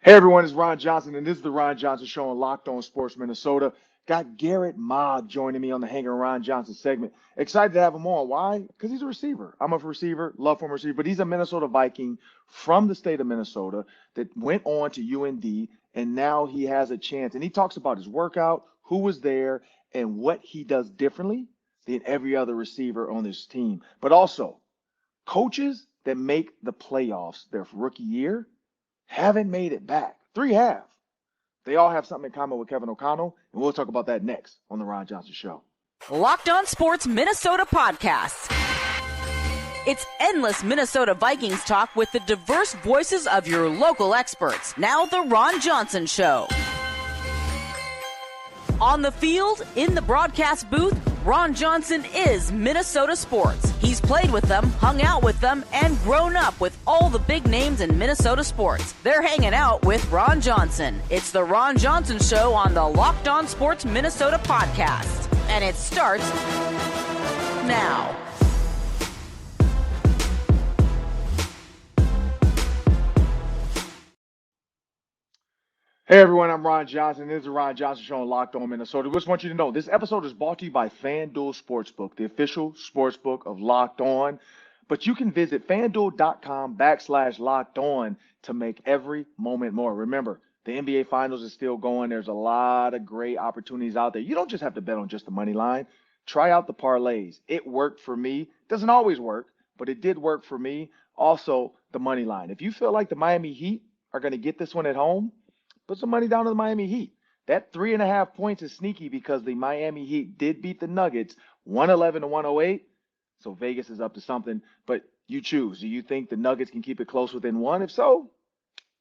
Hey everyone, it's Ron Johnson, and this is the Ron Johnson Show on Locked On Sports Minnesota. Got Garrett Maag joining me on the Hanging Ron Johnson segment. Excited to have him on. Why? Because he's a receiver. I'm a receiver, love him receiver, but he's a Minnesota Viking from the state of Minnesota that went on to UND, and now he has a chance. And he talks about his workout, who was there, and what he does differently than every other receiver on this team. But also, coaches that make the playoffs their rookie year haven't made it back. Three have. They all have something in common with Kevin O'Connell, and we'll talk about that next on the Ron Johnson Show. Locked On Sports Minnesota Podcasts. It's endless Minnesota Vikings talk with the diverse voices of your local experts. Now the Ron Johnson Show. On the field, in the broadcast booth, Ron Johnson is Minnesota sports. He's played with them, hung out with them, and grown up with all the big names in Minnesota sports. They're hanging out with Ron Johnson. It's the Ron Johnson Show on the Locked On Sports Minnesota podcast. And it starts now. Hey everyone, I'm Ron Johnson. This is the Ron Johnson Show on Locked On Minnesota. We just want you to know this episode is brought to you by FanDuel Sportsbook, the official sportsbook of Locked On. But you can visit FanDuel.com/Locked On to make every moment more. Remember, the NBA Finals is still going. There's a lot of great opportunities out there. You don't just have to bet on just the money line. Try out the parlays. It worked for me. Doesn't always work, but it did work for me. Also, the money line. If you feel like the Miami Heat are going to get this one at home, put some money down on the Miami Heat. That 3.5 points is sneaky because the Miami Heat did beat the Nuggets 111-108. So Vegas is up to something, but you choose. Do you think the Nuggets can keep it close within one? If so,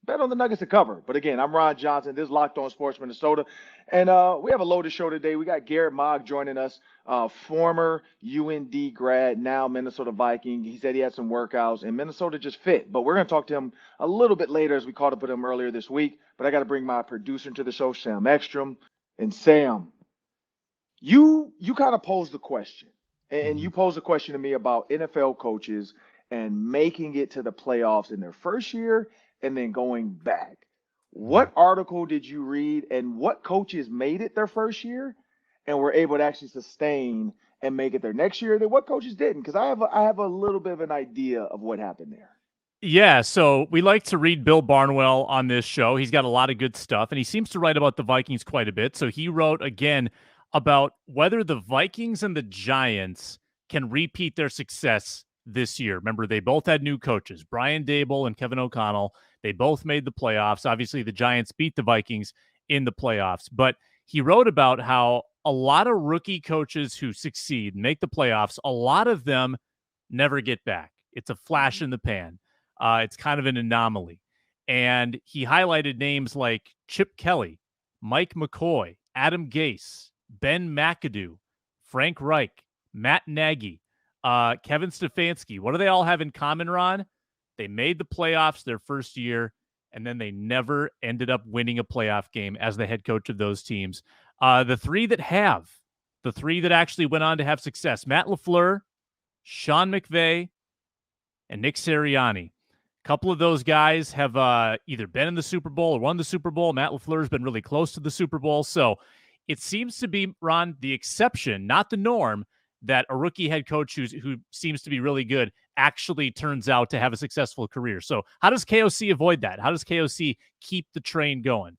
bet on the Nuggets to cover. But again, I'm Ron Johnson. This is Locked On Sports Minnesota. And we have a loaded show today. We got Garrett Maag joining us, former UND grad, now Minnesota Viking. He said he had some workouts, and Minnesota just fit. But we're going to talk to him a little bit later as we caught up with him earlier this week. But I got to bring my producer to the show, Sam Ekstrom. And Sam, you kind of posed the question. And you posed a question to me about NFL coaches and making it to the playoffs in their first year and then going back. What article did you read, and what coaches made it their first year and were able to actually sustain and make it their next year? Then what coaches didn't? Because I have a little bit of an idea of what happened there. Yeah, so we like to read Bill Barnwell on this show. He's got a lot of good stuff, and he seems to write about the Vikings quite a bit. So he wrote, again, about whether the Vikings and the Giants can repeat their success this year. Remember, they both had new coaches, Brian Daboll and Kevin O'Connell. They both made the playoffs. Obviously, the Giants beat the Vikings in the playoffs. But he wrote about how a lot of rookie coaches who succeed, make the playoffs, a lot of them never get back. It's a flash in the pan. It's kind of an anomaly. And he highlighted names like Chip Kelly, Mike McCoy, Adam Gase, Ben McAdoo, Frank Reich, Matt Nagy, Kevin Stefanski. What do they all have in common, Ron? They made the playoffs their first year, and then they never ended up winning a playoff game as the head coach of those teams. The three that actually went on to have success, Matt LaFleur, Sean McVay, and Nick Sirianni. A couple of those guys have either been in the Super Bowl or won the Super Bowl. Matt LaFleur has been really close to the Super Bowl. So it seems to be, Ron, the exception, not the norm, that a rookie head coach who seems to be really good actually turns out to have a successful career. So how does KOC avoid that? How does KOC keep the train going?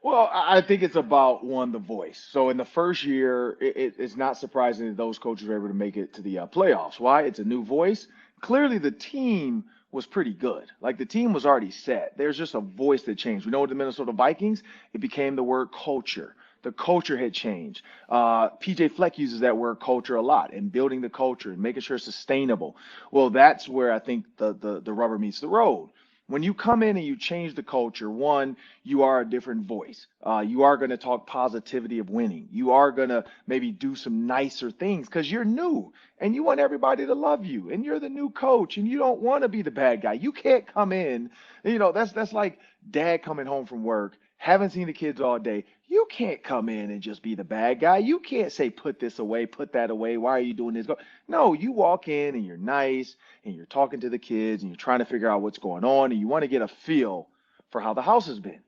Well, I think it's about, one, the voice. So in the first year, it's not surprising that those coaches were able to make it to the playoffs. Why? It's a new voice. Clearly, the team was pretty good. Like, the team was already set. There's just a voice that changed. We know with the Minnesota Vikings, it became the word culture. The culture had changed. PJ Fleck uses that word culture a lot, and building the culture and making sure it's sustainable. Well, that's where I think the rubber meets the road. When you come in and you change the culture, one, you are a different voice. You are going to talk positivity of winning. You are going to maybe do some nicer things because you're new and you want everybody to love you, and you're the new coach and you don't want to be the bad guy. You can't come in, that's like dad coming home from work, haven't seen the kids all day. You can't come in and just be the bad guy. You can't say, put this away, put that away. Why are you doing this? No, you walk in and you're nice and you're talking to the kids and you're trying to figure out what's going on and you want to get a feel for how the house has been.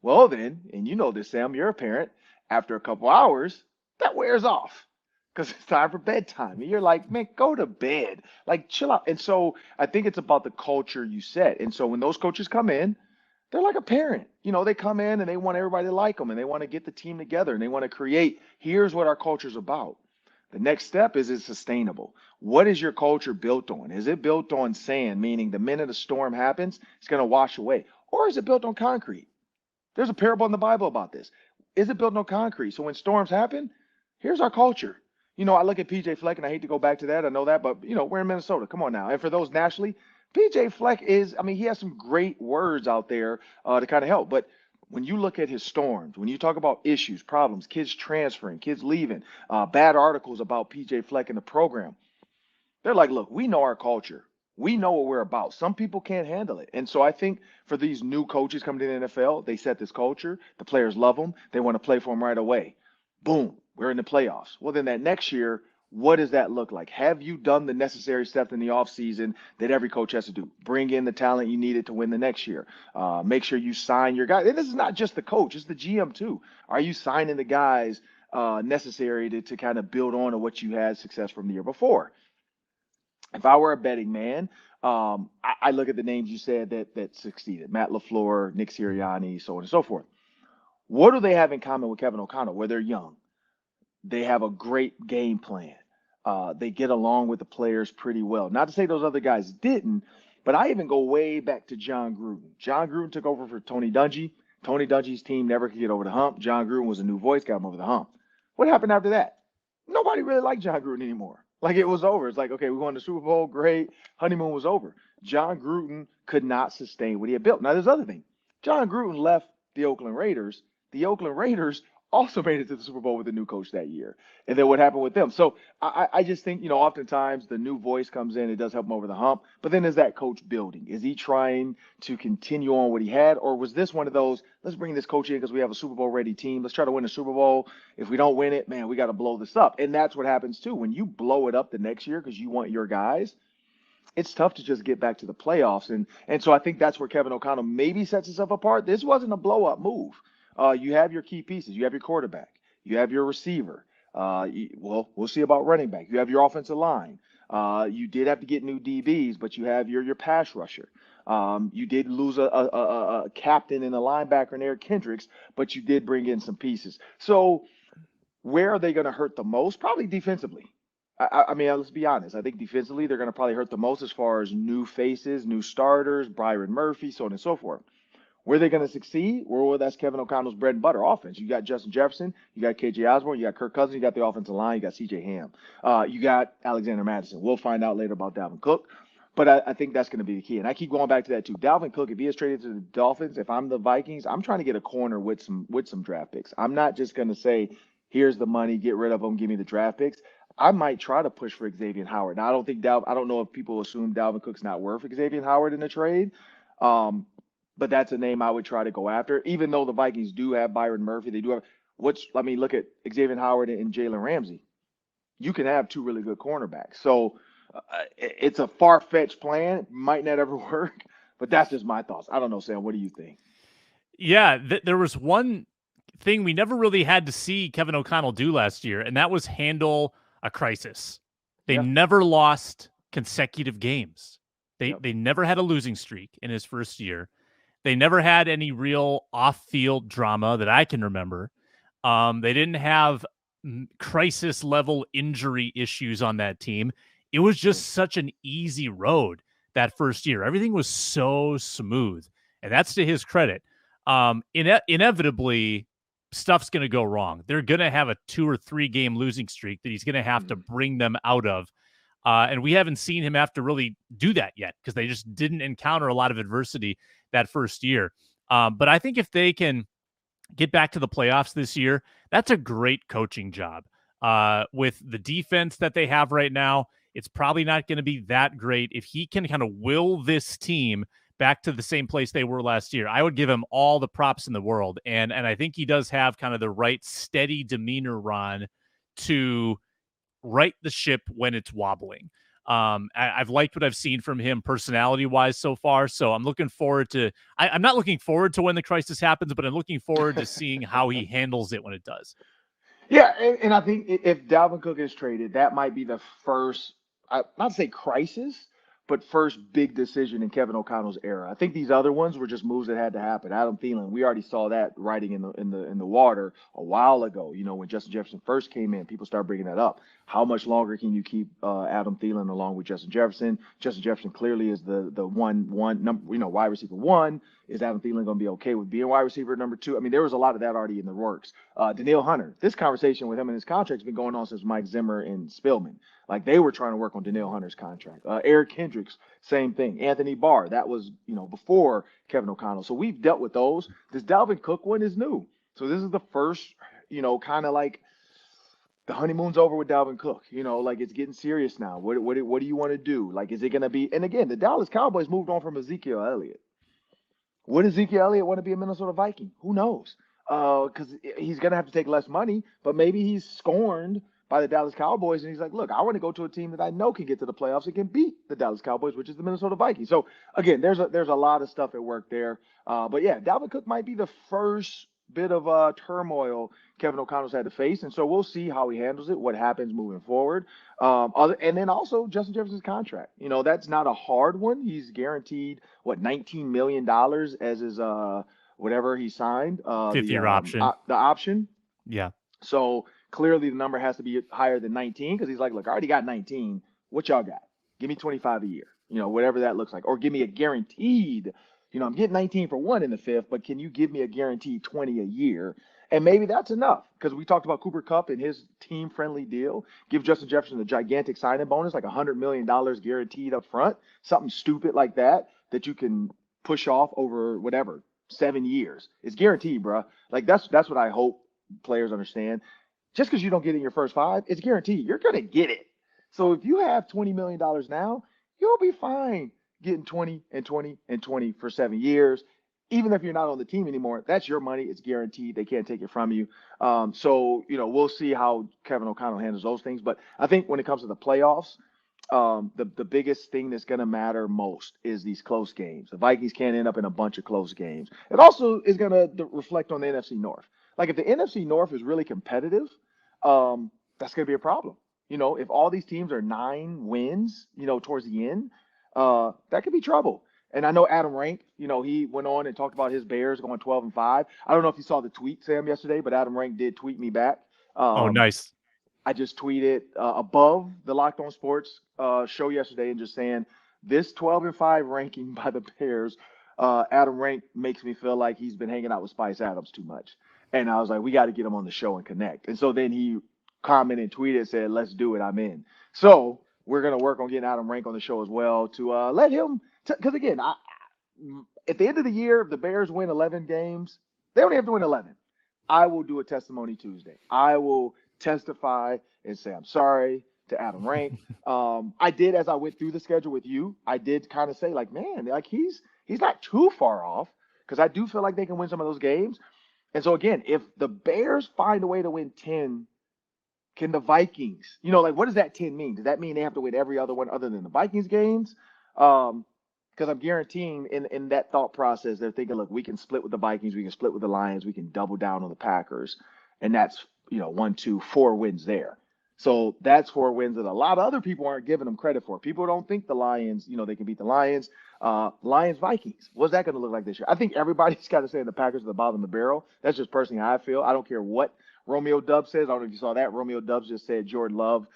Well, then, and you know this, Sam, you're a parent, after a couple hours, that wears off because it's time for bedtime. And you're like, man, go to bed. Like, chill out. And so I think it's about the culture you set. And so when those coaches come in, they're like a parent. You know, they come in and they want everybody to like them and they want to get the team together and they want to create, here's what our culture's about. The next step is it sustainable? What is your culture built on? Is it built on sand, meaning the minute a storm happens, it's going to wash away? Or is it built on concrete? There's a parable in the Bible about this. Is it built on concrete? So when storms happen, here's our culture. You know, I look at PJ Fleck, and I hate to go back to that. I know that, but, you know, we're in Minnesota. Come on now. And for those nationally, PJ Fleck is, I mean, he has some great words out there to kind of help. But when you look at his storms, when you talk about issues, problems, kids transferring, kids leaving, bad articles about PJ Fleck in the program, they're like, look, we know our culture. We know what we're about. Some people can't handle it. And so I think for these new coaches coming to the NFL, they set this culture. The players love them. They want to play for them right away. Boom, we're in the playoffs. Well, then that next year, what does that look like? Have you done the necessary steps in the offseason that every coach has to do? Bring in the talent you needed to win the next year. Make sure you sign your guys. And this is not just the coach, it's the GM too. Are you signing the guys necessary to kind of build on to what you had success from the year before? If I were a betting man, I look at the names you said that succeeded. Matt LaFleur, Nick Sirianni, so on and so forth. What do they have in common with Kevin O'Connell? Where they're young. They have a great game plan. They get along with the players pretty well. Not to say those other guys didn't, but I even go way back to John Gruden. John Gruden took over for Tony Dungy. Tony Dungy's team never could get over the hump. John Gruden was a new voice, got him over the hump. What happened after that? Nobody really liked John Gruden anymore. Like, it was over. It's like, okay, we won the Super Bowl. Great. Honeymoon was over. John Gruden could not sustain what he had built. Now, there's other thing. John Gruden left the Oakland Raiders. The Oakland Raiders also made it to the Super Bowl with a new coach that year. And then what happened with them? So I just think, you know, oftentimes the new voice comes in. It does help him over the hump. But then is that coach building? Is he trying to continue on what he had? Or was this one of those, let's bring this coach in because we have a Super Bowl ready team. Let's try to win the Super Bowl. If we don't win it, man, we got to blow this up. And that's what happens too. When you blow it up the next year because you want your guys, it's tough to just get back to the playoffs. And so I think that's where Kevin O'Connell maybe sets himself apart. This wasn't a blow up move. You have your key pieces. You have your quarterback. You have your receiver. Well, we'll see about running back. You have your offensive line. You did have to get new DBs, but you have your pass rusher. You did lose a captain and a linebacker in Eric Kendricks, but you did bring in some pieces. So where are they going to hurt the most? Probably defensively. I mean, let's be honest. I think defensively they're going to probably hurt the most as far as new faces, new starters, Byron Murphy, so on and so forth. Where they're going to succeed? Well, that's Kevin O'Connell's bread and butter offense. You got Justin Jefferson, you got KJ Osborne, you got Kirk Cousins, you got the offensive line, you got CJ Ham, you got Alexander Mattison. We'll find out later about Dalvin Cook, but I think that's going to be the key. And I keep going back to that too. Dalvin Cook, if he is traded to the Dolphins, if I'm the Vikings, I'm trying to get a corner with some draft picks. I'm not just going to say, here's the money, get rid of them, give me the draft picks. I might try to push for Xavier Howard. Now, I don't know if people assume Dalvin Cook's not worth Xavier Howard in the trade. But that's a name I would try to go after, even though the Vikings do have Byron Murphy. They do have look at Xavier Howard and Jalen Ramsey. You can have two really good cornerbacks. So it's a far-fetched plan. Might not ever work, but that's just my thoughts. I don't know, Sam. What do you think? Yeah, there was one thing we never really had to see Kevin O'Connell do last year, and that was handle a crisis. They never lost consecutive games. They never had a losing streak in his first year. They never had any real off-field drama that I can remember. They didn't have crisis-level injury issues on that team. It was just such an easy road that first year. Everything was so smooth, and that's to his credit. Inevitably, stuff's going to go wrong. They're going to have a 2 or 3 game losing streak that he's going to have to bring them out of. And we haven't seen him have to really do that yet because they just didn't encounter a lot of adversity that first year. But I think if they can get back to the playoffs this year, that's a great coaching job. With the defense that they have right now, it's probably not going to be that great. If he can kind of will this team back to the same place they were last year, I would give him all the props in the world. And I think he does have kind of the right steady demeanor, Ron, to right the ship when it's wobbling. I've liked what I've seen from him personality-wise so far, so I'm looking forward to I'm not looking forward to when the crisis happens, but I'm looking forward to seeing how he handles it when it does. Yeah, and I think if Dalvin Cook is traded, that might be the first, not to say crisis, but first big decision in Kevin O'Connell's era. I think these other ones were just moves that had to happen. Adam Thielen, we already saw that writing in the water a while ago. You know, when Justin Jefferson first came in, people started bringing that up. How much longer can you keep Adam Thielen along with Justin Jefferson? Justin Jefferson clearly is the one number, wide receiver one. Is Adam Thielen going to be okay with being wide receiver number two? I mean, there was a lot of that already in the works. Danielle Hunter, this conversation with him and his contract has been going on since Mike Zimmer and Spillman. Like, they were trying to work on Danielle Hunter's contract. Eric Kendricks, same thing. Anthony Barr, that was, before Kevin O'Connell. So we've dealt with those. This Dalvin Cook one is new. So this is the first, kind of like the honeymoon's over with Dalvin Cook. Like, it's getting serious now. What do you want to do? Like, is it going to be? And again, the Dallas Cowboys moved on from Ezekiel Elliott. Would Ezekiel Elliott want to be a Minnesota Viking? Who knows? Because he's going to have to take less money, but maybe he's scorned by the Dallas Cowboys, and he's like, look, I want to go to a team that I know can get to the playoffs and can beat the Dallas Cowboys, which is the Minnesota Vikings. So, again, there's a lot of stuff at work there. But, yeah, Dalvin Cook might be the first bit of turmoil Kevin O'Connell's had to face, and so we'll see how he handles it, what happens moving forward. And then also Justin Jefferson's contract. That's not a hard one. He's guaranteed, $19 million as his whatever he signed. 50-year option. The option. Yeah. So clearly the number has to be higher than 19 because he's like, look, I already got 19. What y'all got? Give me 25 a year, whatever that looks like. Or give me a guaranteed, I'm getting 19 for one in the fifth, but can you give me a guaranteed 20 a year? And maybe that's enough because we talked about Cooper Kupp and his team-friendly deal. Give Justin Jefferson a gigantic signing bonus, like $100 million guaranteed up front, something stupid like that you can push off over whatever, 7 years. It's guaranteed, bro. Like, that's what I hope players understand. Just because you don't get it in your first five, it's guaranteed. You're going to get it. So if you have $20 million now, you'll be fine getting 20 and 20 and 20 for 7 years. Even if you're not on the team anymore, that's your money. It's guaranteed. They can't take it from you. So, we'll see how Kevin O'Connell handles those things. But I think when it comes to the playoffs, the biggest thing that's going to matter most is these close games. The Vikings can't end up in a bunch of close games. It also is going to reflect on the NFC North. Like, if the NFC North is really competitive, that's going to be a problem. If all these teams are 9 wins, towards the end, that could be trouble. And I know Adam Rank, he went on and talked about his Bears going 12-5. I don't know if you saw the tweet, Sam, yesterday, but Adam Rank did tweet me back. Oh, nice. I just tweeted above the Locked On Sports show yesterday and just saying this 12-5 ranking by the Bears, Adam Rank makes me feel like he's been hanging out with Spice Adams too much. And I was like, we got to get him on the show and connect. And so then he commented and tweeted, said, let's do it. I'm in. So we're going to work on getting Adam Rank on the show as well to let him – because, again, at the end of the year, if the Bears win 11 games, they only have to win 11. I will do a testimony Tuesday. I will testify and say I'm sorry to Adam Rank. I did, as I went through the schedule with you, I did kind of say, like, man, like he's not too far off because I do feel like they can win some of those games. And so, again, if the Bears find a way to win 10, can the Vikings, what does that 10 mean? Does that mean they have to win every other one other than the Vikings games? Because I'm guaranteeing in that thought process, they're thinking, look, we can split with the Vikings, we can split with the Lions, we can double down on the Packers. And that's, 1, 2, 4 wins there. So that's 4 wins that a lot of other people aren't giving them credit for. People don't think the Lions, they can beat the Lions. Lions, Vikings. What's that going to look like this year? I think everybody's got to say the Packers are the bottom of the barrel. That's just personally how I feel. I don't care what Romeo Dubs says. I don't know if you saw that. Romeo Dubs just said Jordan Love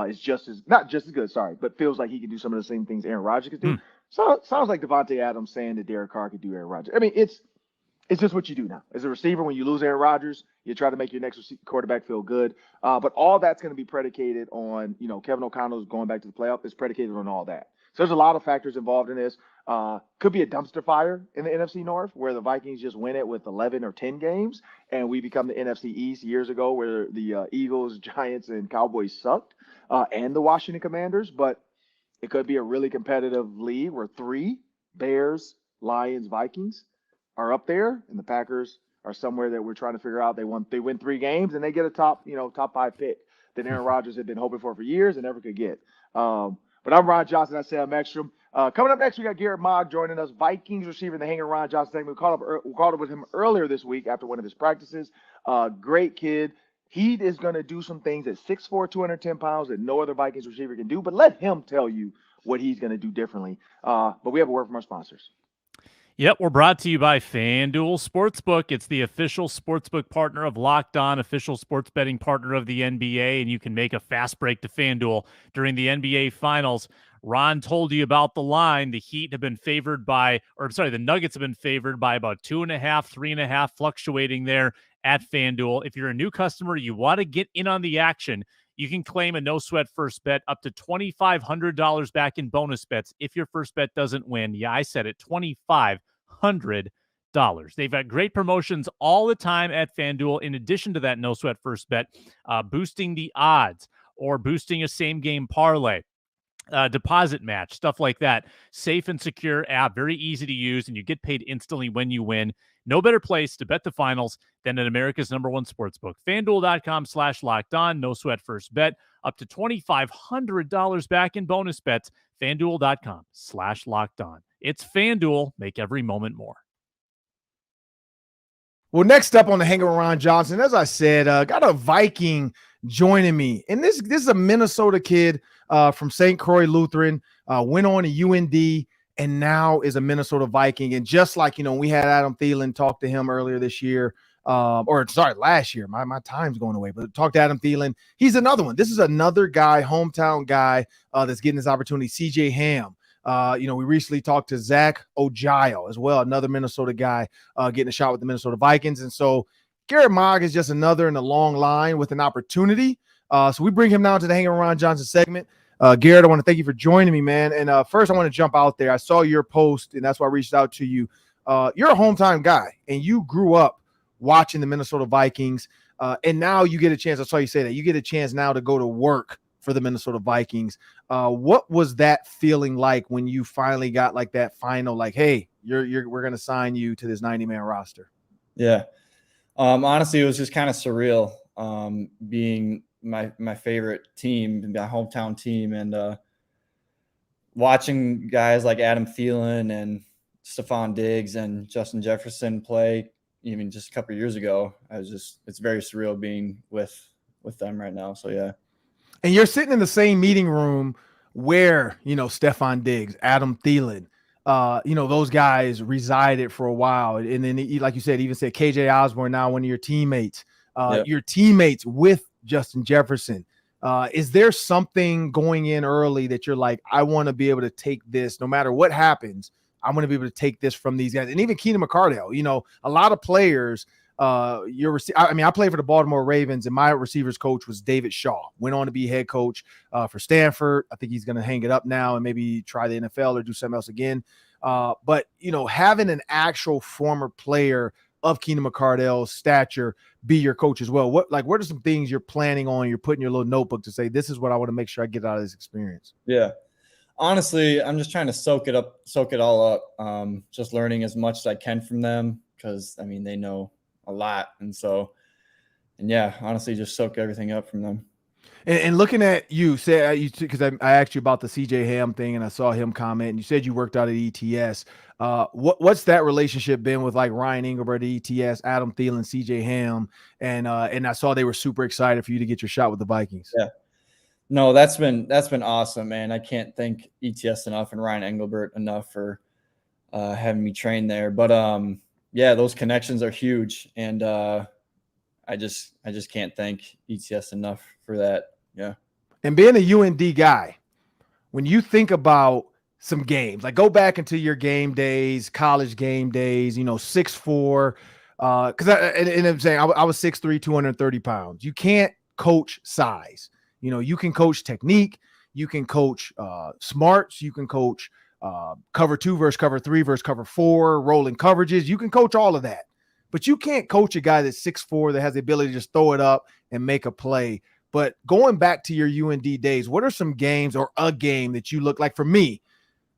is not just as good, but feels like he can do some of the same things Aaron Rodgers could do. So sounds like Devontae Adams saying that Derek Carr could do Aaron Rodgers. I mean, it's just what you do now. As a receiver, when you lose Aaron Rodgers, you try to make your next quarterback feel good. But all that's going to be predicated on, Kevin O'Connell's going back to the playoff. It's predicated on all that. So there's a lot of factors involved in this. Could be a dumpster fire in the NFC North where the Vikings just win it with 11 or 10 games, and we become the NFC East years ago where the Eagles, Giants, and Cowboys sucked, and the Washington Commanders. But it could be a really competitive league where 3 Bears, Lions, Vikings are up there, and the Packers are somewhere that we're trying to figure out. They win 3 games, and they get a top 5 pick that Aaron Rodgers had been hoping for years and never could get. But I'm Ron Johnson. That's Sam Ekstrom. Coming up next, we got Garrett Maag joining us, Vikings receiver in the Hanging Ron Johnson segment. We caught up with him earlier this week after one of his practices. Great kid. He is going to do some things at 6'4", 210 pounds that no other Vikings receiver can do. But let him tell you what he's going to do differently. But we have a word from our sponsors. Yep, we're brought to you by FanDuel Sportsbook. It's the official sportsbook partner of Locked On, official sports betting partner of the NBA, and you can make a fast break to FanDuel during the NBA Finals. Ron told you about the line. The Heat have been favored by, the Nuggets have been favored by about 2.5, 3.5, fluctuating there at FanDuel. If you're a new customer, you want to get in on the action, you can claim a no-sweat first bet up to $2,500 back in bonus bets if your first bet doesn't win. Yeah, I said it, $2,500. They've got great promotions all the time at FanDuel. In addition to that no-sweat first bet, boosting the odds or boosting a same-game parlay. Deposit match, stuff like that. Safe and secure app, very easy to use, and you get paid instantly when you win. No better place to bet the finals than at America's #1 sportsbook. FanDuel.com/lockedon. No sweat first bet. Up to $2,500 back in bonus bets. FanDuel.com/lockedon. It's FanDuel. Make every moment more. Well, next up on the Hanging with Ron Johnson, as I said, got a Viking joining me. And this is a Minnesota kid from St. Croix Lutheran, went on to UND, and now is a Minnesota Viking. And just like, we had Adam Thielen talk to him earlier this year, last year. My time's going away, but talk to Adam Thielen. He's another one. This is another guy, hometown guy, that's getting this opportunity, CJ Ham. We recently talked to Zach Ojio as well, another Minnesota guy getting a shot with the Minnesota Vikings. And so Garrett Maag is just another in a long line with an opportunity. So we bring him now to the Hanging Around Johnson segment. Garrett, I want to thank you for joining me, man. And first I want to jump out there. I saw your post, and that's why I reached out to you. You're a hometown guy, and you grew up watching the Minnesota Vikings. And now you get a chance. I saw you say that. You get a chance now to go to work for the Minnesota Vikings. What was that feeling like when you finally got like that final, like, hey, we're going to sign you to this 90-man roster? Yeah. Honestly, it was just kind of surreal being my favorite team, my hometown team, and watching guys like Adam Thielen and Stephon Diggs and Justin Jefferson play even just a couple of years ago. It's very surreal being with them right now. So, yeah. And you're sitting in the same meeting room where, Stephon Diggs, Adam Thielen, those guys resided for a while. And then, like you said, even said KJ Osborne, now one of your teammates, your teammates with Justin Jefferson. Is there something going in early that you're like, I want to be able to take this no matter what happens? I'm going to be able to take this from these guys. And even Keenan McCardell, a lot of players, I played for the Baltimore Ravens, and my receivers coach was David Shaw. Went on to be head coach for Stanford. I think he's going to hang it up now and maybe try the NFL or do something else again. But having an actual former player of Keenan McCardell's stature be your coach as well. What are some things you're planning on? You're putting in your little notebook to say, this is what I want to make sure I get out of this experience. Yeah. Honestly, I'm just trying to soak it all up. Just learning as much as I can from them, because they know a lot. And honestly, just soak everything up from them. And looking at you, because I asked you about the CJ Ham thing, and I saw him comment, and you said you worked out at ETS. What's that relationship been with like Ryan Engelbert at ETS, Adam Thielen, CJ Ham, and I saw they were super excited for you to get your shot with the Vikings. Yeah, no, that's been awesome, man. I can't thank ETS enough and Ryan Engelbert enough for having me train there. But those connections are huge, and I just can't thank ETS enough for that. Yeah. And being a UND guy, when you think about some games, like go back into your game days, college game days, 6'4", because I'm saying I was 6'3", 230 pounds. You can't coach size. You can coach technique. You can coach smarts. You can coach cover 2 versus cover 3 versus cover 4, rolling coverages. You can coach all of that. But you can't coach a guy that's 6'4", that has the ability to just throw it up and make a play. But going back to your UND days, what are some games or a game that you look like? For me,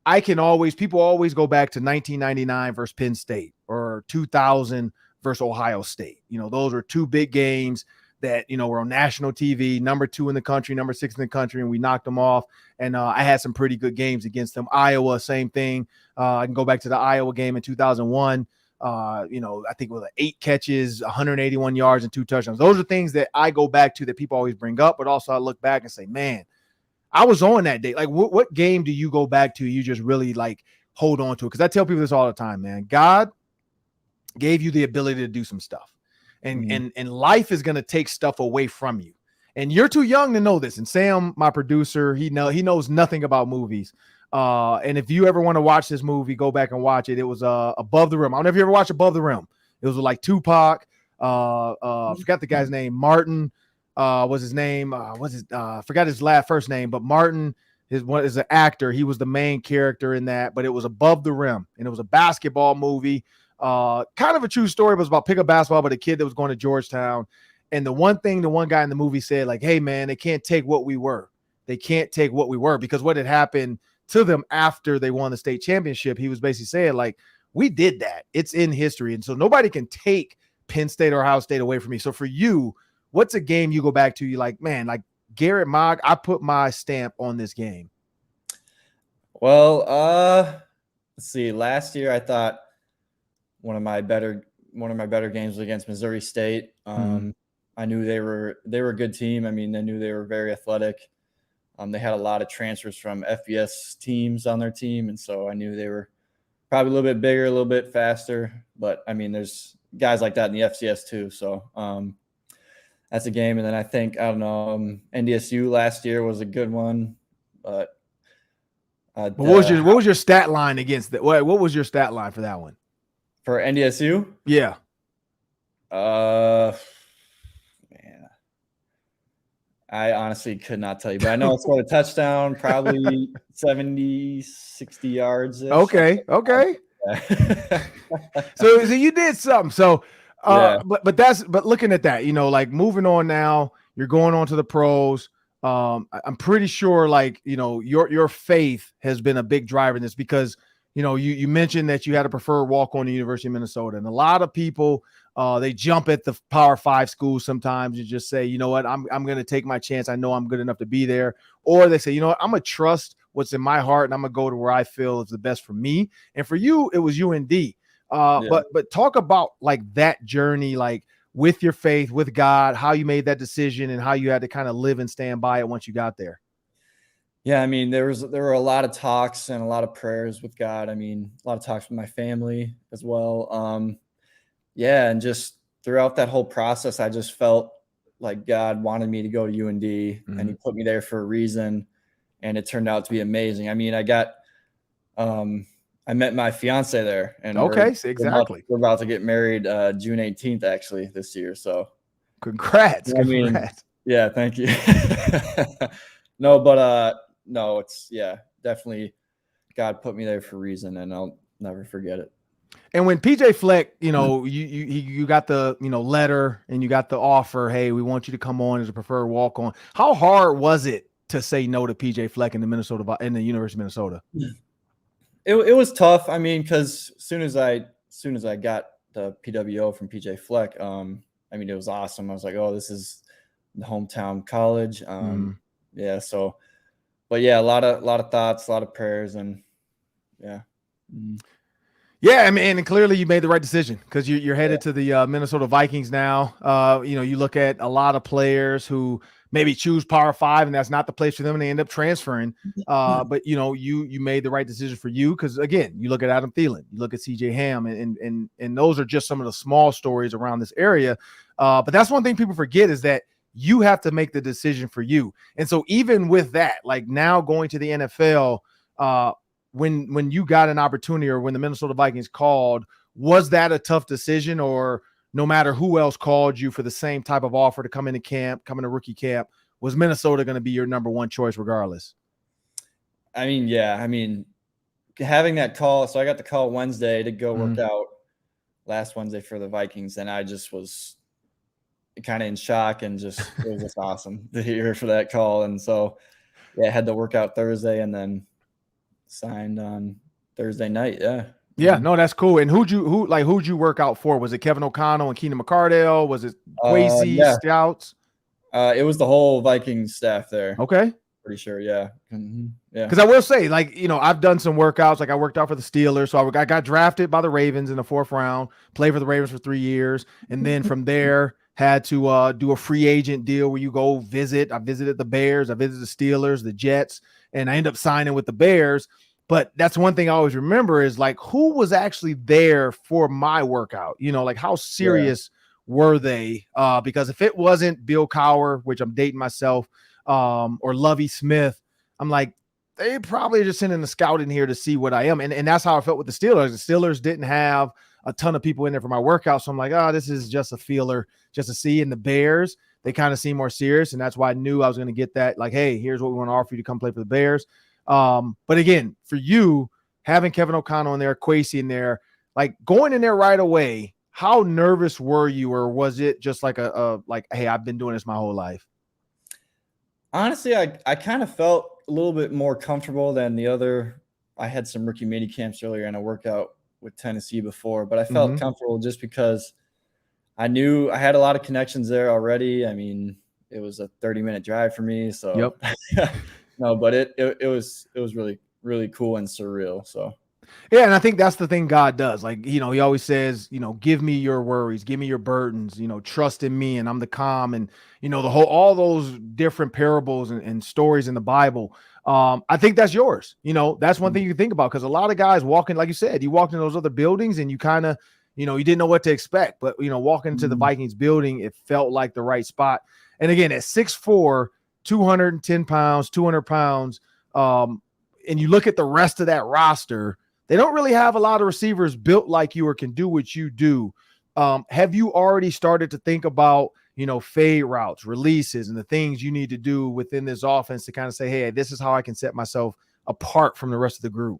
people always go back to 1999 versus Penn State or 2000 versus Ohio State. Those are two big games that, were on national TV, number 2 in the country, number 6 in the country, and we knocked them off. And I had some pretty good games against them. Iowa, same thing. I can go back to the Iowa game in 2001. I think it was 8 catches, 181 yards, and 2 touchdowns. Those are things that I go back to that people always bring up, but also I look back and say, man, I was on that day. Like, what game do you go back to? You just really like hold on to it. Because I tell people this all the time, man. God gave you the ability to do some stuff, and life is going to take stuff away from you. And you're too young to know this. And Sam, my producer, he knows nothing about movies. And if you ever want to watch this movie, go back and watch it. It was Above the Rim. I don't know if you ever watched Above the Rim. It was like Tupac. Forgot the guy's name. Martin was his name. Forgot his first name, but Martin is an actor. He was the main character in that, but it was Above the Rim, and it was a basketball movie. Kind of a true story. It was about pickup basketball, but a kid that was going to Georgetown. And the one guy in the movie said, like, hey, man, they can't take what we were. They can't take what we were, because what had happened to them after they won the state championship, he was basically saying, like, we did that. It's in history. And so nobody can take Penn State or Ohio State away from me. So for you, what's a game you go back to? You like, man, like Garrett Maag, I put my stamp on this game. Well, let's see. Last year, I thought one of my better games was against Missouri State. I knew they were a good team. I mean, I knew they were very athletic. They had a lot of transfers from FBS teams on their team, and so I knew they were probably a little bit bigger, a little bit faster. But I mean, there's guys like that in the FCS too. So that's a game. And then I think, NDSU last year was a good one. But what was your stat line against that? What was your stat line for that one? For NDSU? Yeah. Man, I honestly could not tell you, but I know I scored a touchdown, probably 70, 60 yards. Okay. So you did something. So, yeah. but looking at that, like moving on now, you're going on to the pros. I'm pretty sure, like, your faith has been a big driver in this, because you mentioned that you had a preferred walk-on to University of Minnesota, and a lot of people they jump at the Power 5 schools sometimes and just say, you know what, I'm going to take my chance. I know I'm good enough to be there. Or they say, you know what, I'm going to trust what's in my heart, and I'm going to go to where I feel is the best for me. And for you, it was UND. But talk about like that journey, like with your faith, with God, how you made that decision and how you had to kind of live and stand by it once you got there. Yeah, I mean, there were a lot of talks and a lot of prayers with God. I mean, a lot of talks with my family as well. And just throughout that whole process, I just felt like God wanted me to go to UND, and he put me there for a reason, and it turned out to be amazing. I mean, I met my fiance there, and exactly. We're about to get married June 18th, actually, this year. So congrats. Yeah, thank you. No, it's definitely God put me there for a reason, and I'll never forget it. And when PJ Fleck, you got the, letter and you got the offer, hey, we want you to come on as a preferred walk-on. How hard was it to say no to PJ Fleck in the University of Minnesota? It was tough. I mean, because as soon as I got the PWO from PJ Fleck, I mean, it was awesome. I was like, oh, this is the hometown college. Yeah. So, but yeah, a lot of thoughts, a lot of prayers, and yeah. Yeah, I mean, and clearly you made the right decision, because you're headed to the Minnesota Vikings now. You look at a lot of players who maybe choose Power 5, and that's not the place for them, and they end up transferring. But you made the right decision for you, because again, you look at Adam Thielen, you look at CJ Ham, and those are just some of the small stories around this area. But that's one thing people forget, is that you have to make the decision for you. And so even with that, like now going to the NFL, when you got an opportunity, or when the Minnesota Vikings called, was that a tough decision? Or no matter who else called you for the same type of offer to come into rookie camp, was Minnesota going to be your number one choice regardless? I mean, having that call. So I got the call Wednesday to go work out last Wednesday for the Vikings, and I just was kind of in shock, and it was just awesome to hear for that call. And so, I had to work out Thursday, and then signed on Thursday night. Yeah. Yeah, no, that's cool. And who'd you work out for? Was it Kevin O'Connell and Keenan McCardell? Was it Kwesi, Stouts? It was the whole Vikings staff there. Okay. Pretty sure, yeah. Mm-hmm. Yeah. Because I will say, like, you know, I've done some workouts. Like I worked out for the Steelers. So I got drafted by the Ravens in the 4th round, played for the Ravens for 3 years. And then from there had to do a free agent deal where you go visit. I visited the Bears. I visited the Steelers, the Jets, and I ended up signing with the Bears. But that's one thing I always remember is like, who was actually there for my workout? You know, like how serious were they? Because if it wasn't Bill Cowher, which I'm dating myself, or Lovie Smith, I'm like, they probably are just sending a scout in here to see what I am. And that's how I felt with the Steelers. The Steelers didn't have a ton of people in there for my workout. So I'm like, this is just a feeler just to see. And the Bears, they kind of seem more serious. And that's why I knew I was going to get that. Like, hey, here's what we want to offer you to come play for the Bears. But again, for you, having Kevin O'Connell in there, Kwesi in there, like going in there right away, how nervous were you? Or was it just like hey, I've been doing this my whole life? Honestly, I kind of felt a little bit more comfortable than the other. I had some rookie mini camps earlier and I worked out with Tennessee before, but I felt comfortable just because I knew I had a lot of connections there already. I mean, it was a 30-minute drive for me. So no, but it was really, really cool and surreal. So yeah, and I think that's the thing God does. Like, you know, he always says, you know, give me your worries, give me your burdens, you know, trust in me and I'm the calm. And, you know, all those different parables and stories in the Bible. I think that's yours. You know, that's one thing you can think about because a lot of guys walking, like you said, you walked in those other buildings and you kind of, you know, you didn't know what to expect. But, you know, walking into the Vikings building, it felt like the right spot. And again, at 6'4", 210 pounds, 200 pounds, and you look at the rest of that roster, they don't really have a lot of receivers built like you or can do what you do. Have you already started to think about, you know, fade routes, releases, and the things you need to do within this offense to kind of say, hey, this is how I can set myself apart from the rest of the group?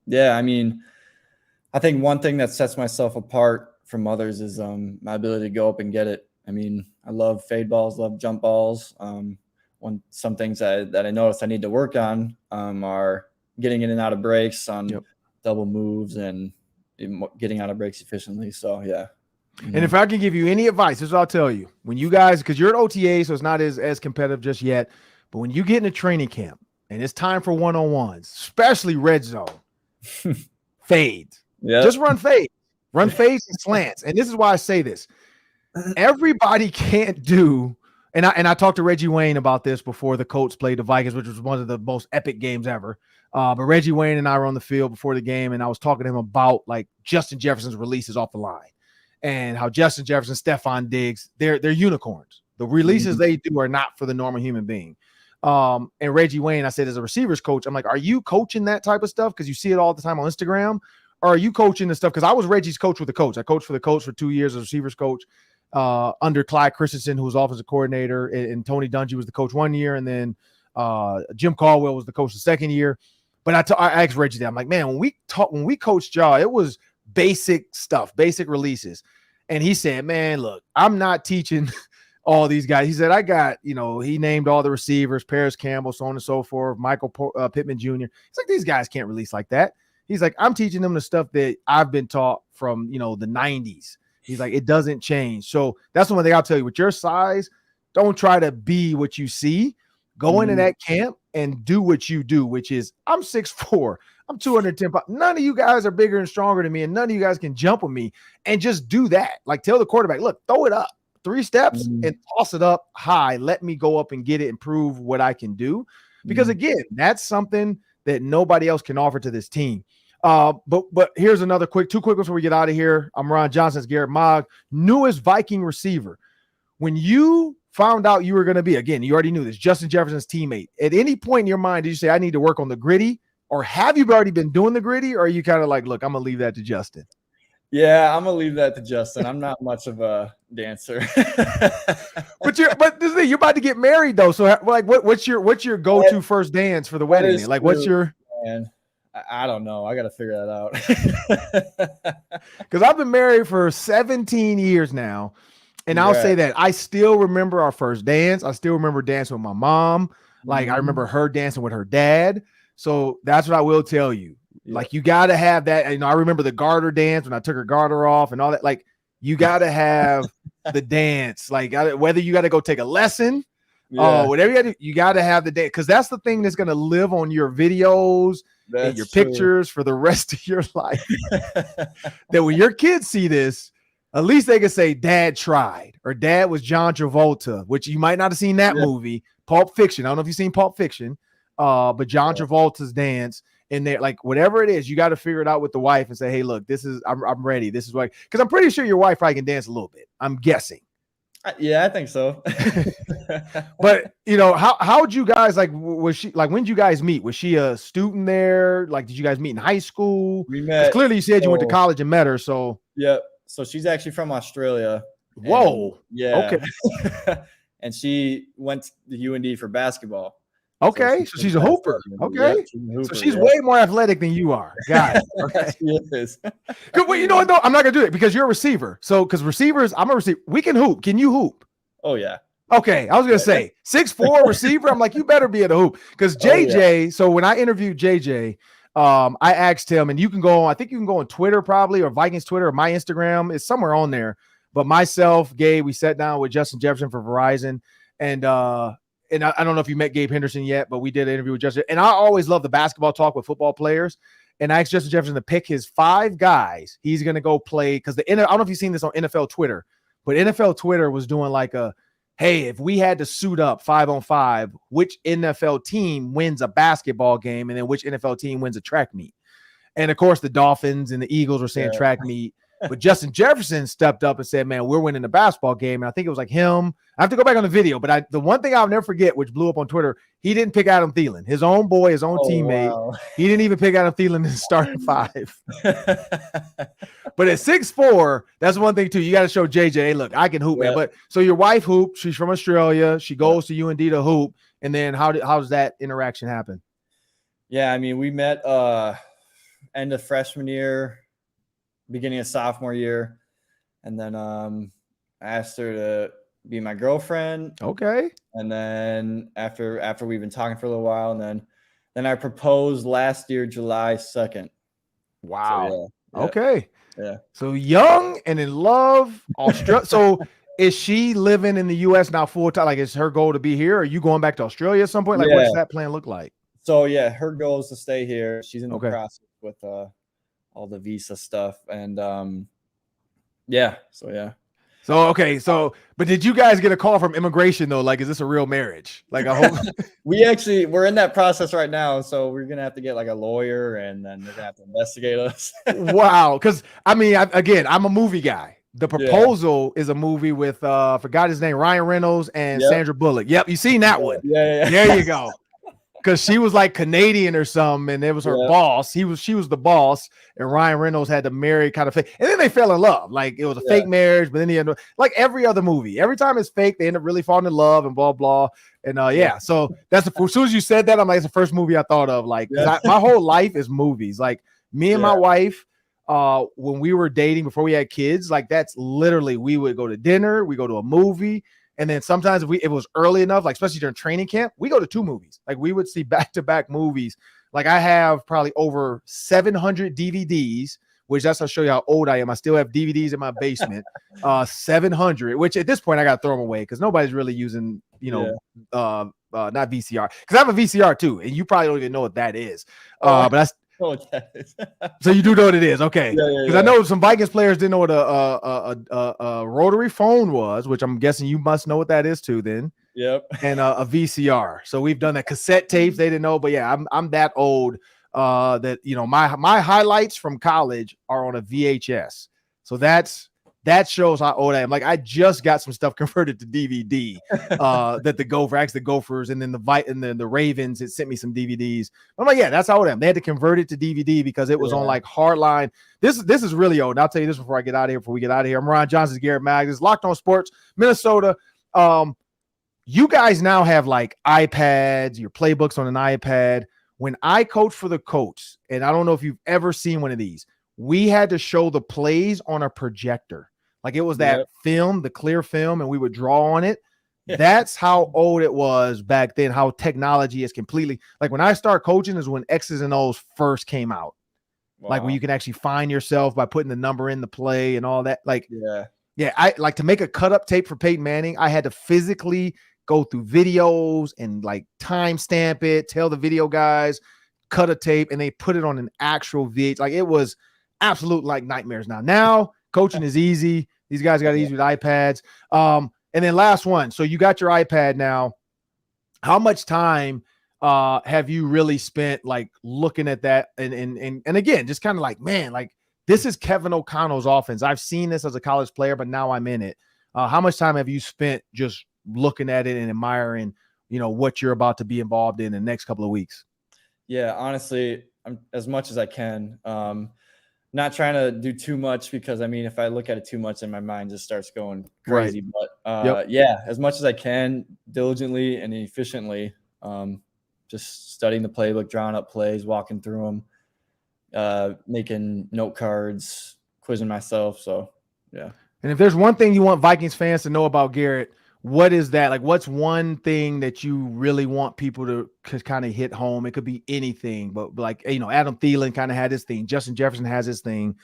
Yeah, I mean, I think one thing that sets myself apart from others is my ability to go up and get it. I mean, I love fade balls, love jump balls. Some things that I noticed I need to work on are getting in and out of breaks on double moves and getting out of breaks efficiently. So, yeah. And if I can give you any advice, this is what I'll tell you. When you guys, because you're at OTA, so it's not as competitive just yet, but when you get in a training camp and it's time for one-on-ones, especially red zone, fades. Yeah. Just run fades. Run fades and slants. And this is why I say this. Everybody can't do, and I talked to Reggie Wayne about this before the Colts played the Vikings, which was one of the most epic games ever. But Reggie Wayne and I were on the field before the game, and I was talking to him about like Justin Jefferson's releases off the line and how Justin Jefferson, Stephon Diggs, they're unicorns. The releases they do are not for the normal human being. And Reggie Wayne, I said, as a receivers coach, I'm like, are you coaching that type of stuff? Because you see it all the time on Instagram. Or are you coaching the stuff? Because I was Reggie's coach with the coach. I coached for the coach for 2 years as a receivers coach under Clyde Christensen, who was offensive coordinator, and Tony Dungy was the coach 1 year, and then Jim Caldwell was the coach the second year. But I asked Reggie that. I'm like, man, when we coached y'all, it was basic stuff, basic releases. And he said, man, look, I'm not teaching all these guys. He said, I got, you know, he named all the receivers, Paris Campbell, so on and so forth, Michael Pittman Jr. He's like, these guys can't release like that. He's like, I'm teaching them the stuff that I've been taught from, you know, the 90s. He's like, it doesn't change. So that's the one thing I'll tell you. With your size, don't try to be what you see. Go into that camp and do what you do, which is I'm 6'4", I'm 210 pounds. None of you guys are bigger and stronger than me, and none of you guys can jump with me. And just do that. Like, tell the quarterback, look, throw it up 3 steps and toss it up high. Let me go up and get it and prove what I can do. Because again, that's something that nobody else can offer to this team. But here's another two quick ones before we get out of here. I'm Ron Johnson, Garrett Maag, newest Viking receiver. When you found out you were going to be, again, you already knew this, Justin Jefferson's teammate. At any point in your mind, did you say, I need to work on the gritty? Or have you already been doing the gritty? Or are you kind of like, look, I'm going to leave that to Justin? Yeah, I'm going to leave that to Justin. I'm not much of a dancer. But this thing, you're about to get married, though. So, like, what's your go-to first dance for the wedding? Like, what's your... Man. I don't know. I got to figure that out. Because I've been married for 17 years now. And I'll say that I still remember our first dance. I still remember dancing with my mom. Like, I remember her dancing with her dad. So that's what I will tell you. Like you got to have that. I remember the garter dance when I took her garter off and all that. Like you got to have the dance. Like whether you got to go take a lesson, whatever you got to have the dance, because that's the thing that's going to live on your videos and your pictures for the rest of your life. That when your kids see this, at least they can say Dad tried, or Dad was John Travolta, which you might not have seen that movie, Pulp Fiction. I don't know if you've seen Pulp Fiction, but John Travolta's dance. And they're like, whatever it is, you got to figure it out with the wife and say, hey, look, I'm ready. This is why, because I'm pretty sure your wife probably can dance a little bit. I'm guessing. Yeah, I think so. But how'd you guys, like, was she like, when did you guys meet? Was she a student there? Like, did you guys meet in high school? We met. Clearly you said you went to college and met her. So yeah. So she's actually from Australia. Whoa. Yeah. Okay. And she went to UND for basketball. Okay, so she's a hooper. Okay, so she's way more athletic than you are. Got it. Okay, she is. Well, you know what though? I'm not gonna do it because you're a receiver. So, because receivers, I'm a receiver. We can hoop. Can you hoop? Oh yeah. Okay, I was gonna say 6'4" receiver. I'm like, you better be at a hoop because JJ. So when I interviewed JJ, I asked him, and you can go on. I think you can go on Twitter probably, or Vikings Twitter, or my Instagram. It's somewhere on there. But myself, Gabe, we sat down with Justin Jefferson for Verizon, and I don't know if you met Gabe Henderson yet, but we did an interview with Justin. And I always love the basketball talk with football players. And I asked Justin Jefferson to pick his 5 guys he's going to go play. Because I don't know if you've seen this on NFL Twitter, but NFL Twitter was doing like hey, if we had to suit up 5-on-5, which NFL team wins a basketball game? And then which NFL team wins a track meet? And of course, the Dolphins and the Eagles were saying track meet. But Justin Jefferson stepped up and said, man, we're winning the basketball game. And I think it was like him. I have to go back on the video, but the one thing I'll never forget, which blew up on Twitter, he didn't pick Adam Thielen, his own boy, his own teammate. Wow. He didn't even pick Adam Thielen in the starting 5. But at 6'4", that's one thing too. You got to show JJ, hey, look, I can hoop, man. But so your wife hooped. She's from Australia. She goes to UND to hoop. And then how does that interaction happen? Yeah, I mean, we met end of freshman year, beginning of sophomore year, and then I asked her to be my girlfriend. Okay. And then after we've been talking for a little while, and then I proposed last year, July 2nd. Wow. So, yeah. Okay. Yeah. So young and in love. So is she living in the U.S. now full time? Like, is her goal to be here? Or are you going back to Australia at some point? Like, what does that plan look like? So yeah, her goal is to stay here. She's in the process with all the visa stuff, and but did you guys get a call from immigration though? Like, is this a real marriage? Like, I hope we're in that process right now, so we're gonna have to get like a lawyer, and then they're gonna have to investigate us. Wow, because I mean, I'm a movie guy. The Proposal is a movie with forgot his name, Ryan Reynolds and Sandra Bullock. Yep, you seen that one? Yeah. There you go. Because she was like Canadian or something, and it was her boss. She was the boss, and Ryan Reynolds had to marry kind of fake. And then they fell in love. Like, it was a fake marriage, but then he ended up, like every other movie. Every time it's fake, they end up really falling in love and blah blah. And so that's as soon as you said that, I'm like, it's the first movie I thought of. Like, my whole life is movies. Like, me and my wife, when we were dating before we had kids, like, that's literally, we would go to dinner, we go to a movie. And then sometimes if it was early enough, like especially during training camp, we go to 2 movies. Like, we would see back-to-back movies. Like, I have probably over 700 DVDs, which that's to show you how old I am. I still have DVDs in my basement, 700, which at this point I got to throw them away because nobody's really using, not VCR. Because I have a VCR too, and you probably don't even know what that is. But that's so you do know what it is, okay? Because I know some Vikings players didn't know what a rotary phone was, which I'm guessing you must know what that is too. Then, and a VCR. So we've done that. Cassette tapes they didn't know, but yeah, I'm that old that my highlights from college are on a VHS. So that shows how old I am. Like, I just got some stuff converted to DVD that the Gophers and then the Ravens had sent me some DVDs. I'm like, yeah, that's how old I am. They had to convert it to DVD because it was on like Hardline. This is really old. And I'll tell you this before we get out of here. I'm Ron Johnson, Garrett Maag. This is Locked On Sports, Minnesota. You guys now have like iPads, your playbooks on an iPad. When I coach for the Colts, and I don't know if you've ever seen one of these, we had to show the plays on a projector. Like, it was that film, the clear film, and we would draw on it. That's how old it was back then, how technology is completely – like, when I started coaching is when X's and O's first came out. like where you can actually find yourself by putting the number in the play and all that. Like, Yeah, I like to make a cut up tape for Peyton Manning. I had to physically go through videos and like timestamp it, tell the video guys, cut a tape, and they put it on an actual VH. Like, it was absolute like nightmares. Now coaching is easy. These guys got it easy with iPads. And then last one. So you got your iPad now. How much time have you really spent like looking at that? And again, just kind of like, man, like, this is Kevin O'Connell's offense. I've seen this as a college player, but now I'm in it. How much time have you spent just looking at it and admiring, what you're about to be involved in the next couple of weeks? Yeah, honestly, I'm as much as I can. Not trying to do too much because, I mean, if I look at it too much, then my mind just starts going crazy. Right. But yeah, as much as I can, diligently and efficiently, just studying the playbook, drawing up plays, walking through them. Making note cards, quizzing myself. So, yeah. And if there's one thing you want Vikings fans to know about Garrett, what is that? Like, what's one thing that you really want people to kind of hit home? It could be anything, but like, Adam Thielen kind of had his thing. Justin Jefferson has his thing.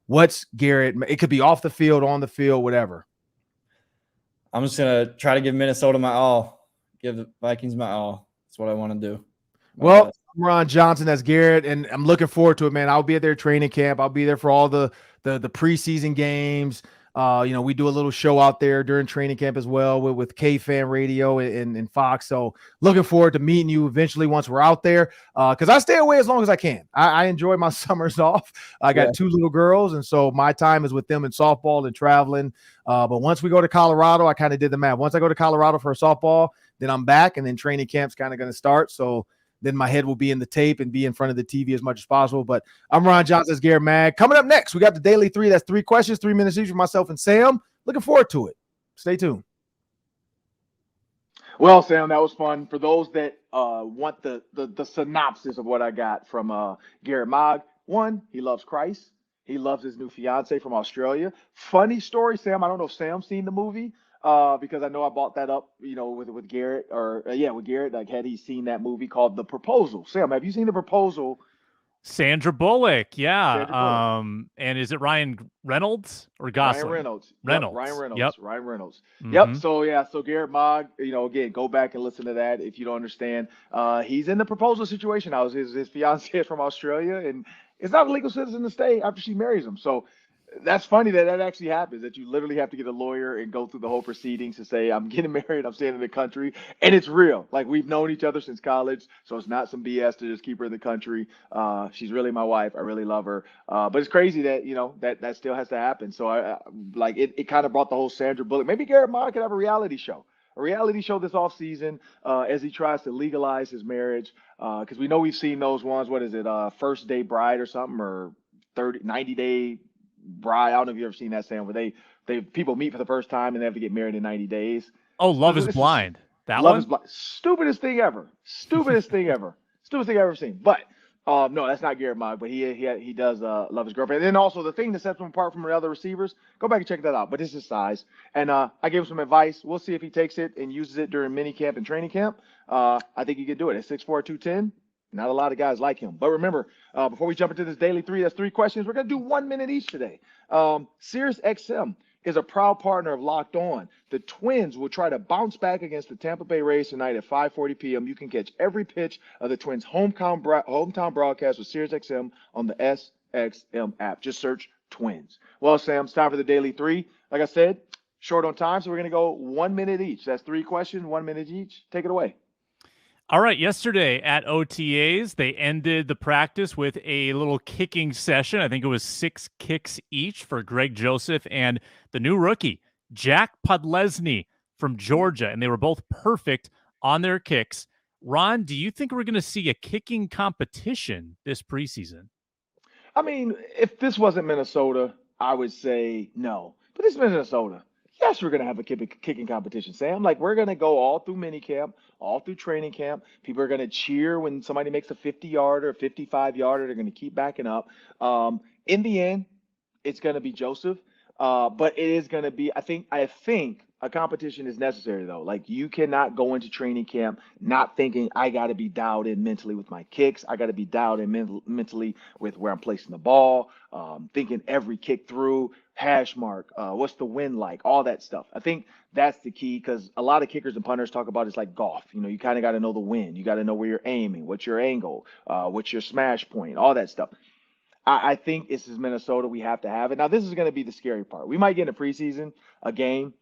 What's Garrett? It could be off the field, on the field, whatever. I'm just going to try to give Minnesota my all, give the Vikings my all. That's what I want to do. Well, I'm Ron Johnson, that's Garrett, and I'm looking forward to it, man. I'll be at their training camp. I'll be there for all the preseason games. We do a little show out there during training camp as well with K-Fan Radio and Fox. So looking forward to meeting you eventually once we're out there, because I stay away as long as I can. I enjoy my summers off. I got two little girls, and so my time is with them in softball and traveling. But once we go to Colorado, I kind of did the math. Once I go to Colorado for softball, then I'm back, and then training camp's kind of going to start. So then my head will be in the tape and be in front of the TV as much as possible. But I'm Ron Johnson, that's Garrett Maag. Coming up next, we got the Daily 3. That's 3 questions, 3 minutes each for myself and Sam. Looking forward to it. Stay tuned. Well, Sam, that was fun. For those that want the synopsis of what I got from Garrett Maag, one, he loves Christ. He loves his new fiance from Australia. Funny story, Sam. I don't know if Sam's seen the movie. Because I know I bought that up, with Garrett with Garrett. Like, had he seen that movie called The Proposal? Sam, have you seen The Proposal? Sandra Bullock, yeah. Sandra Bullock. And is it Ryan Reynolds or Gosling? Ryan Reynolds. Reynolds. Yep, Ryan Reynolds. Yep. Ryan Reynolds. Mm-hmm. Yep. So Garrett Maag, again, go back and listen to that if you don't understand. He's in the proposal situation. His fiance is from Australia, and it's not a legal citizen to stay after she marries him. So that's funny that actually happens, that you literally have to get a lawyer and go through the whole proceedings to say, I'm getting married, I'm staying in the country. And it's real. Like, we've known each other since college, so it's not some BS to just keep her in the country. She's really my wife. I really love her. But it's crazy that, that still has to happen. So it kind of brought the whole Sandra Bullock. Maybe Garrett Maag could have a reality show this offseason as he tries to legalize his marriage. Because we know we've seen those ones. What is it? First Day Bride or something, or 90-day bride. I don't know if you've ever seen that, Sam, where they people meet for the first time and they have to get married in 90 days. Oh, Love is Blind. Love is Blind. Stupidest thing ever. Stupidest thing I've ever seen. But no, that's not Garrett Maag, but he does love his girlfriend. And then also the thing that sets him apart from the other receivers, go back and check that out. But it's his size. And I gave him some advice. We'll see if he takes it and uses it during mini camp and training camp. I think he could do it. At 6'4", 210. Not a lot of guys like him. But remember, before we jump into this Daily 3, that's 3 questions. We're going to do 1 minute each today. Sirius XM is a proud partner of Locked On. The Twins will try to bounce back against the Tampa Bay Rays tonight at 5:40 p.m. You can catch every pitch of the Twins' hometown broadcast with Sirius XM on the SXM app. Just search Twins. Well, Sam, it's time for the Daily 3. Like I said, short on time, so we're going to go 1 minute each. That's 3 questions, 1 minute each. Take it away. All right, yesterday at OTAs, they ended the practice with a little kicking session. I think it was 6 kicks each for Greg Joseph and the new rookie, Jack Podlesny from Georgia, and they were both perfect on their kicks. Ron, do you think we're going to see a kicking competition this preseason? I mean, if this wasn't Minnesota, I would say no. But this is Minnesota. Yes, we're going to have a kicking competition, Sam. Like, we're going to go all through minicamp, all through training camp. People are going to cheer when somebody makes a 50-yarder, a 55-yarder. They're going to keep backing up. In the end, it's going to be Joseph. But it is going to be, I think a competition is necessary though. Like you cannot go into training camp not thinking I got to be dialed in mentally with my kicks. I got to be dialed in mentally with where I'm placing the ball, thinking every kick through, hash mark, what's the wind like, all that stuff. I think that's the key because a lot of kickers and punters talk about it's like golf. You know, you kind of got to know the wind. You got to know where you're aiming, what's your angle, what's your smash point, all that stuff. I think this is Minnesota. We have to have it. Now, this is going to be the scary part. We might get in a preseason a game.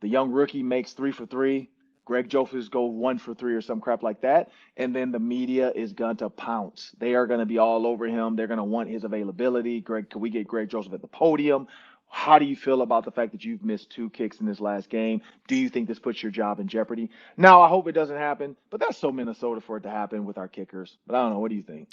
The young rookie makes 3 for 3. Greg Joseph go 1 for 3 or some crap like that. And then the media is going to pounce. They are going to be all over him. They're going to want his availability. Greg, can we get Greg Joseph at the podium? How do you feel about the fact that you've missed 2 kicks in this last game? Do you think this puts your job in jeopardy? Now, I hope it doesn't happen, but that's so Minnesota for it to happen with our kickers. But I don't know. What do you think?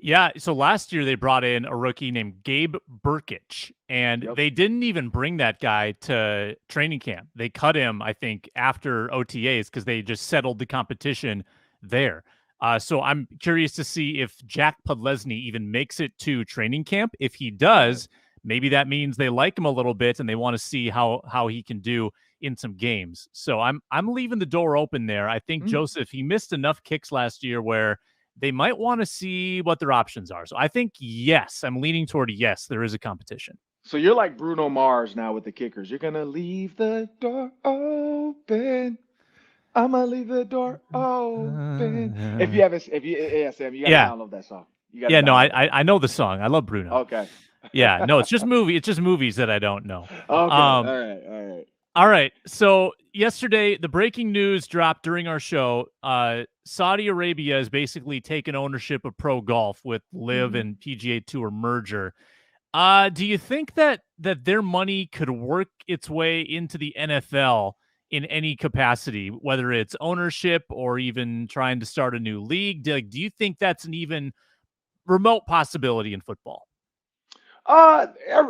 Yeah, so last year they brought in a rookie named Gabe Burkich, and Yep. they didn't even bring that guy to training camp. They cut him, I think, after OTAs because they just settled the competition there. So I'm curious to see if Jack Podlesny even makes it to training camp. If he does, maybe that means they like him a little bit and they want to see how he can do in some games. So I'm leaving the door open there. I think Joseph, he missed enough kicks last year where they might want to see what their options are. So I think, yes, I'm leaning toward yes, there is a competition. So you're like Bruno Mars now with the kickers. You're gonna leave the door open. I'm gonna leave the door open. Yeah, Sam, you gotta download that song. You gotta Yeah, no, download I know the song. I love Bruno. Okay. Yeah, no, it's just movies that I don't know. Okay. All right. All right. So yesterday, the breaking news dropped during our show. Saudi Arabia has basically taken ownership of pro golf with Live and PGA Tour merger. Do you think that their money could work its way into the NFL in any capacity, whether it's ownership or even trying to start a new league? Do you think that's an even remote possibility in football?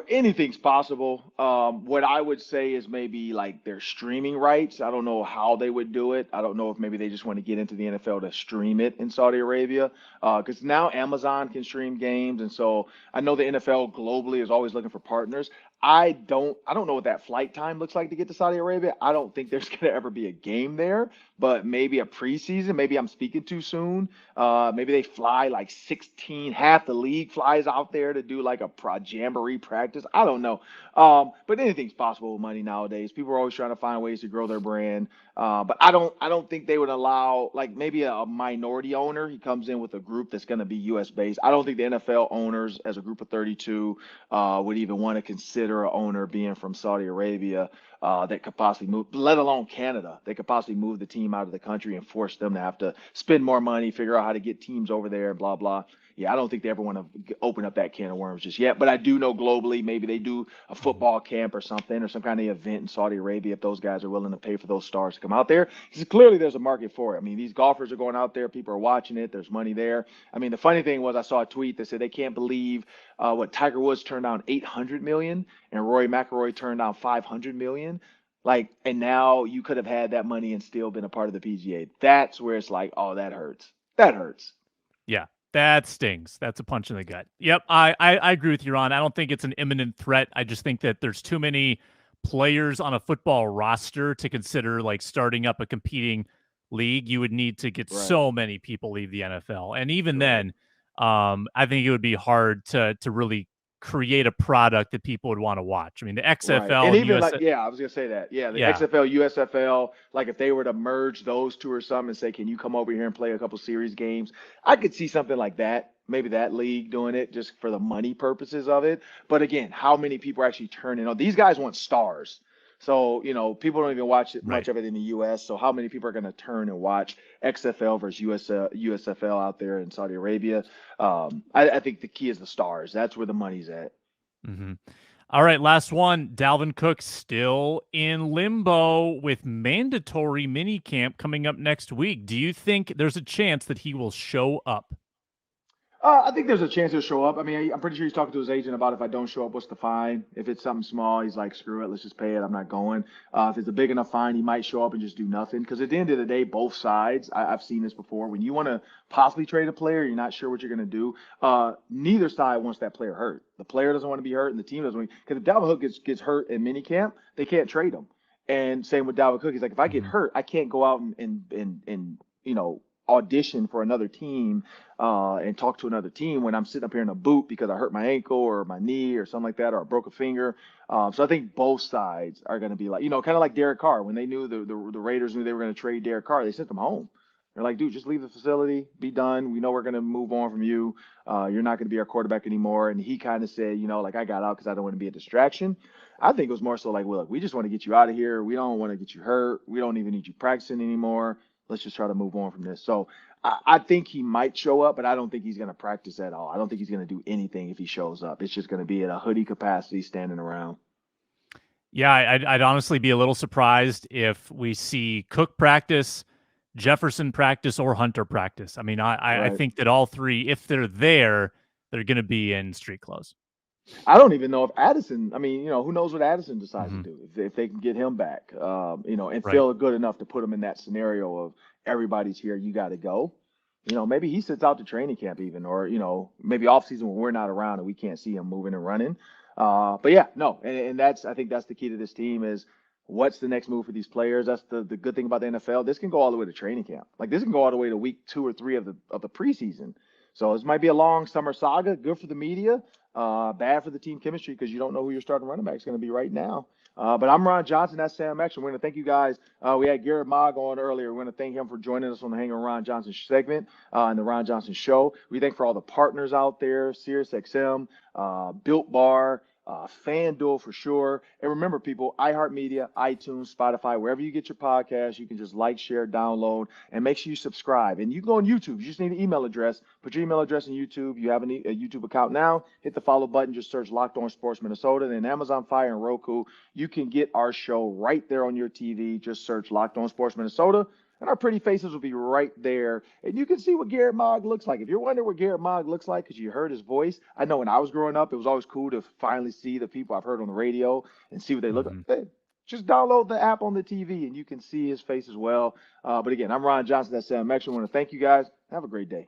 Anything's possible. What I would say is maybe like their streaming rights. I don't know how they would do it. I don't know if maybe they just want to get into the NFL to stream it in Saudi Arabia. Because now Amazon can stream games, and so I know the NFL globally is always looking for partners. I don't know what that flight time looks like to get to Saudi Arabia. I don't think there's going to ever be a game there, but maybe a preseason. Maybe I'm speaking too soon. Maybe they fly like 16, half the league flies out there to do like a jamboree practice. I don't know. But anything's possible with money nowadays. People are always trying to find ways to grow their brand. But I don't think they would allow like maybe a minority owner. He comes in with a group that's going to be U.S. based. I don't think the NFL owners as a group of 32 would even want to consider an owner being from Saudi Arabia that could possibly move, let alone Canada. They could possibly move the team out of the country and force them to have to spend more money, figure out how to get teams over there, blah, blah. Yeah, I don't think they ever want to open up that can of worms just yet. But I do know globally, maybe they do a football camp or something or some kind of event in Saudi Arabia if those guys are willing to pay for those stars to come out there. Because clearly there's a market for it. I mean, these golfers are going out there. People are watching it. There's money there. I mean, the funny thing was I saw a tweet that said they can't believe what Tiger Woods turned down $800 million and Rory McIlroy turned down $500 million. Like, and now you could have had that money and still been a part of the PGA. That's where it's like, oh, that hurts. That hurts. Yeah. That stings. That's a punch in the gut. Yep, I agree with you, Ron. I don't think it's an imminent threat. I just think that there's too many players on a football roster to consider like starting up a competing league. You would need to get so many people leave the NFL. And even then, I think it would be hard to really create a product that people would want to watch. I mean, the XFL and even like, I was gonna say that. Yeah, the XFL, USFL, like if they were to merge those two or something and say, can you come over here and play a couple series games? I could see something like that. Maybe that league doing it just for the money purposes of it. But again, how many people are actually turning on? These guys want stars. So, you know, people don't even watch much of it in the U.S. So how many people are going to turn and watch XFL versus USFL out there in Saudi Arabia? I think the key is the stars. That's where the money's at. Mm-hmm. All right, last one. Dalvin Cook still in limbo with mandatory minicamp coming up next week. Do you think there's a chance that he will show up? I think there's a chance he'll show up. I mean, I'm pretty sure he's talking to his agent about if I don't show up, what's the fine? If it's something small, he's like, screw it, let's just pay it. I'm not going. If it's a big enough fine, he might show up and just do nothing. Because at the end of the day, both sides, I've seen this before. When you want to possibly trade a player, you're not sure what you're going to do. Neither side wants that player hurt. The player doesn't want to be hurt, and the team doesn't want to. Because if Dalvin Hook gets hurt in minicamp, they can't trade him. And same with Dalvin Cook. He's like, if I get hurt, I can't go out and audition for another team and talk to another team when I'm sitting up here in a boot because I hurt my ankle or my knee or something like that, or I broke a finger. So I think both sides are going to be like, kind of like Derek Carr. When they knew the Raiders knew they were going to trade Derek Carr, they sent him home. They're like, dude, just leave the facility, be done. We know we're going to move on from you. You're not going to be our quarterback anymore. And he kind of said, like, I got out because I don't want to be a distraction. I think it was more so like, well, look, we just want to get you out of here. We don't want to get you hurt. We don't even need you practicing anymore. Let's just try to move on from this. So I think he might show up, but I don't think he's going to practice at all. I don't think he's going to do anything if he shows up. It's just going to be at a hoodie capacity standing around. Yeah, I'd honestly be a little surprised if we see Cook practice, Jefferson practice, or Hunter practice. I mean, I think that all three, if they're there, they're going to be in street clothes. I don't even know if Addison, who knows what Addison decides to do if they can get him back, and feel good enough to put him in that scenario of everybody's here, you got to go. Maybe he sits out to training camp even, or, maybe off season when we're not around and we can't see him moving and running. But yeah, no. And I think that's the key to this team is what's the next move for these players. That's the good thing about the NFL. This can go all the way to training camp. Like this can go all the way to week 2 or 3 of the preseason. So this might be a long summer saga. Good for the media. Bad for the team chemistry because you don't know who your starting running back is going to be right now. But I'm Ron Johnson. That's Sam Ekstrom. We're going to thank you guys. We had Garrett Maag on earlier. We're going to thank him for joining us on the Hang on Ron Johnson segment and the Ron Johnson Show. We thank for all the partners out there, SiriusXM, Built Bar, FanDuel for sure. And remember, people, iHeartMedia, iTunes, Spotify, wherever you get your podcasts, you can just like, share, download, and make sure you subscribe. And you can go on YouTube. You just need an email address. Put your email address in YouTube. You have a YouTube account now. Hit the follow button. Just search Locked On Sports Minnesota. Then Amazon Fire and Roku. You can get our show right there on your TV. Just search Locked On Sports Minnesota. And our pretty faces will be right there. And you can see what Garrett Maag looks like. If you're wondering what Garrett Maag looks like because you heard his voice, I know when I was growing up, it was always cool to finally see the people I've heard on the radio and see what they look like. Hey, just download the app on the TV and you can see his face as well. But again, I'm Ron Johnson. That's Sam Ekstrom. I want to thank you guys. Have a great day.